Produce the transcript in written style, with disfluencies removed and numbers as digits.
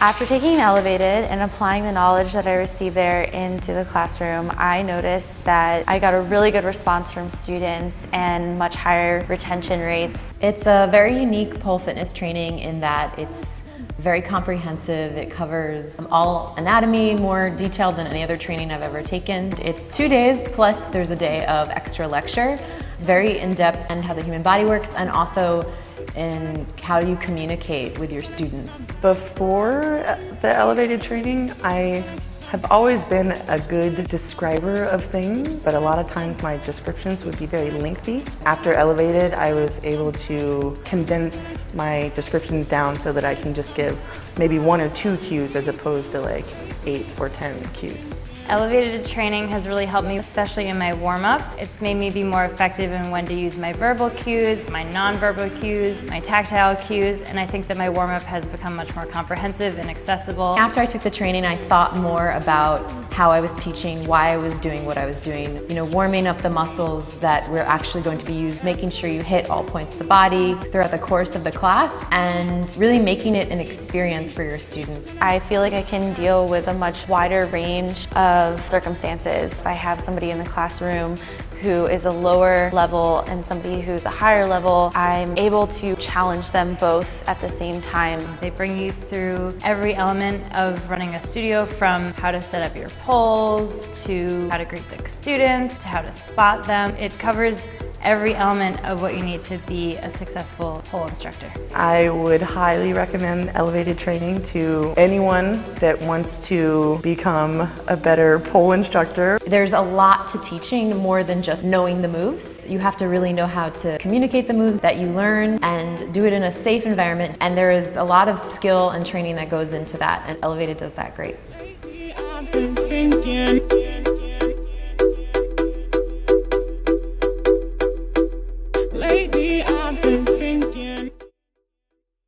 After taking elevatED and applying the knowledge that I received there into the classroom, I noticed that I got a really good response from students and much higher retention rates. It's a very unique pole fitness training in that it's very comprehensive. It covers all anatomy, more detailed than any other training I've ever taken. It's 2 days, plus there's a day of extra lecture. Very in-depth in how the human body works and also in how you communicate with your students. Before the elevatED training, I have always been a good describer of things, but a lot of times my descriptions would be very lengthy. After elevatED, I was able to condense my descriptions down so that I can just give maybe 1 or 2 cues as opposed to like 8 or 10 cues. elevatED training has really helped me, especially in my warm-up. It's made me be more effective in when to use my verbal cues, my non-verbal cues, my tactile cues, and I think that my warm-up has become much more comprehensive and accessible. After I took the training, I thought more about how I was teaching, why I was doing what I was doing, warming up the muscles that were actually going to be used, making sure you hit all points of the body throughout the course of the class, and really making it an experience for your students. I feel like I can deal with a much wider range of circumstances. If I have somebody in the classroom who is a lower level and somebody who's a higher level, I'm able to challenge them both at the same time. They bring you through every element of running a studio, from how to set up your poles, to how to greet the students, to how to spot them. It covers every element of what you need to be a successful pole instructor. I would highly recommend elevatED training to anyone that wants to become a better pole instructor. There's a lot to teaching, more than just knowing the moves. You have to really know how to communicate the moves that you learn and do it in a safe environment, and there is a lot of skill and training that goes into that, and elevatED does that great.